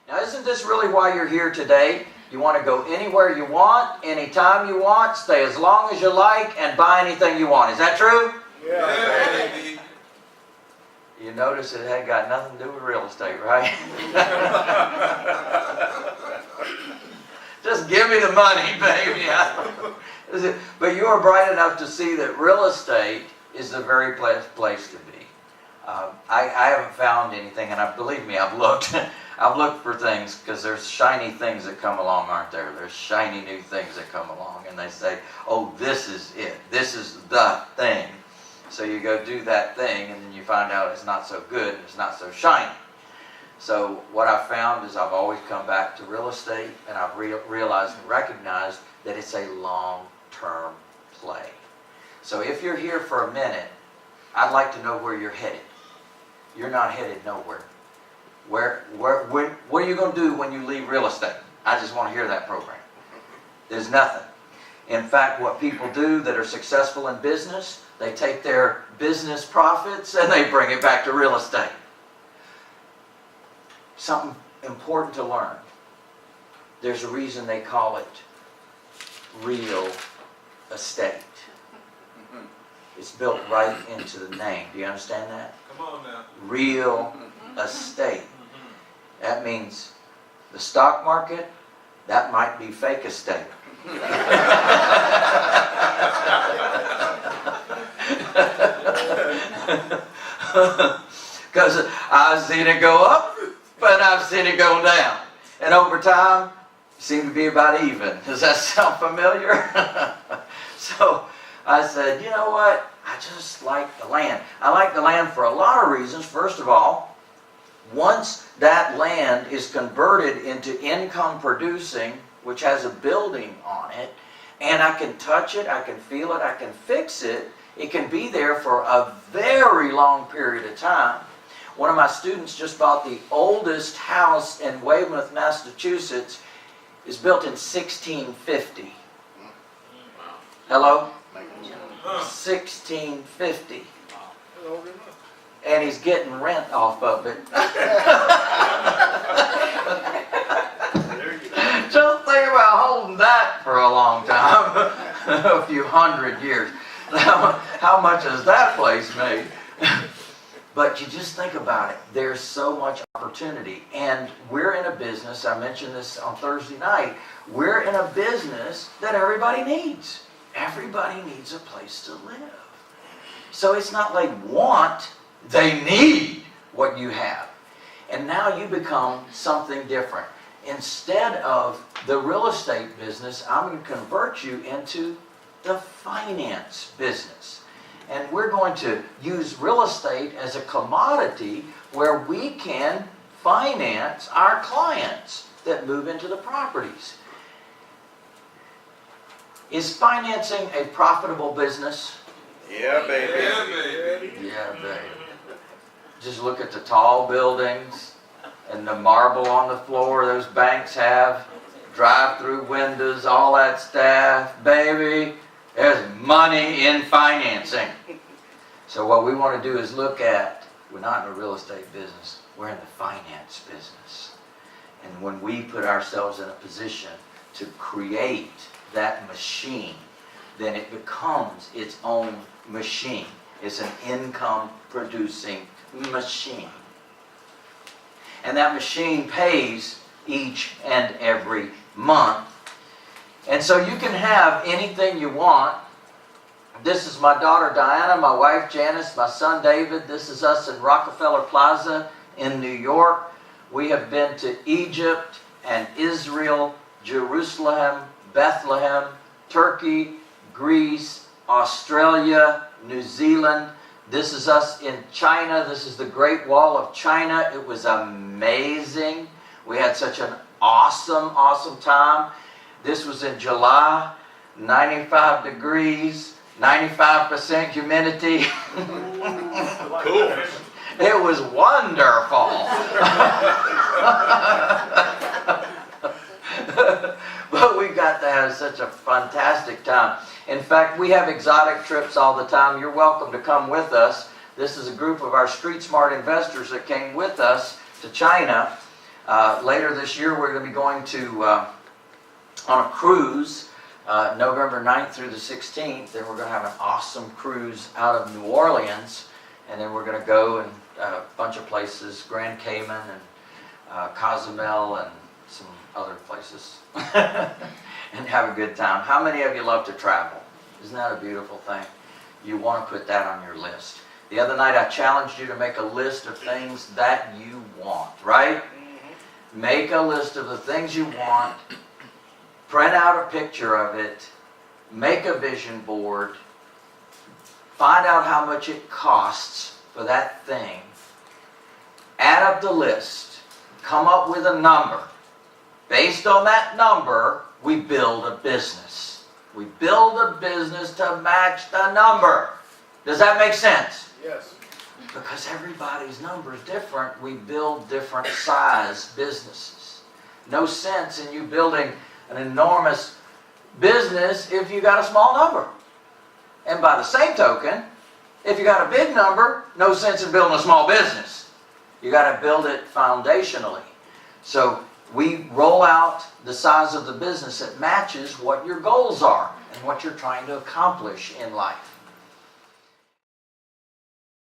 Now, isn't this really why you're here today? You want to go anywhere you want, anytime you want, stay as long as you like, and buy anything you want. Is that true? Yeah. You notice it had got nothing to do with real estate, right? Just give me the money, baby. But you are bright enough to see that real estate is the very place to be. I haven't found anything, and believe me, I've looked. I've looked for things, because there's shiny things that come along, aren't there? There's shiny new things that come along, and they say, oh, this is it. This is the thing. So you go do that thing, and then you find out it's not so good, and it's not so shiny. So what I've found is I've always come back to real estate, and I've realized and recognized that it's a long-term play. So if you're here for a minute, I'd like to know where you're headed. You're not headed nowhere. What are you going to do when you leave real estate? I just want to hear that program. There's nothing. In fact, what people do that are successful in business, they take their business profits and they bring it back to real estate. Something important to learn. There's a reason they call it real estate. It's built right into the name. Do you understand that? Come on now. Real estate. That means the stock market, that might be fake estate. Because I've seen it go up, but I've seen it go down. And over time, it seemed to be about even. Does that sound familiar? So I said, you know what? I just like the land. I like the land for a lot of reasons. First of all, once that land is converted into income producing, which has a building on it, and I can touch it, I can feel it, I can fix it, it can be there for a very long period of time. One of my students just bought the oldest house in Weymouth, Massachusetts. It's built in 1650. Hello? 1650. And he's getting rent off of it. Just think about holding that for a long time. A few hundred years. How much has that place made? But you just think about it. There's so much opportunity. And we're in a business, I mentioned this on Thursday night, we're in a business that everybody needs. Everybody needs a place to live. So it's not like want, they need what you have. And now you become something different. Instead of the real estate business, I'm going to convert you into the finance business. And we're going to use real estate as a commodity where we can finance our clients that move into the properties. Is financing a profitable business? Yeah, baby. Yeah, baby. Yeah, baby. Just look at the tall buildings and the marble on the floor those banks have, drive-through windows, all that stuff. Baby, there's money in financing. So what we want to do is look at, we're not in the real estate business, we're in the finance business. And when we put ourselves in a position to create that machine, then it becomes its own machine. It's an income-producing machine. And that machine pays each and every month. And so you can have anything you want. This is my daughter Diana, my wife Janice, my son David. This is us in Rockefeller Plaza in New York. We have been to Egypt and Israel, Jerusalem, Bethlehem, Turkey, Greece, Australia, New Zealand. This is us in China. This is the Great Wall of China. It was amazing. We had such an awesome time. This was in July, 95 degrees, 95% humidity. Cool. It was wonderful. But we got to have such a fantastic time. In fact, we have exotic trips all the time. You're welcome to come with us. This is a group of our street smart investors that came with us to China. Later this year, we're going to be going to on a cruise, November 9th through the 16th. Then we're going to have an awesome cruise out of New Orleans, and then we're going to go in a bunch of places, Grand Cayman and Cozumel and some other places, and have a good time. How many of you love to travel? Isn't that a beautiful thing? You want to put that on your list. The other night I challenged you to make a list of things that you want, right? Make a list of the things you want, print out a picture of it, make a vision board, find out how much it costs for that thing, add up the list, come up with a number. Based on that number, we build a business. We build a business to match the number. Does that make sense? Yes. Because everybody's number is different, we build different size businesses. No sense in you building an enormous business if you got a small number. And by the same token, if you got a big number, no sense in building a small business. You got to build it foundationally. So we roll out the size of the business that matches what your goals are and what you're trying to accomplish in life.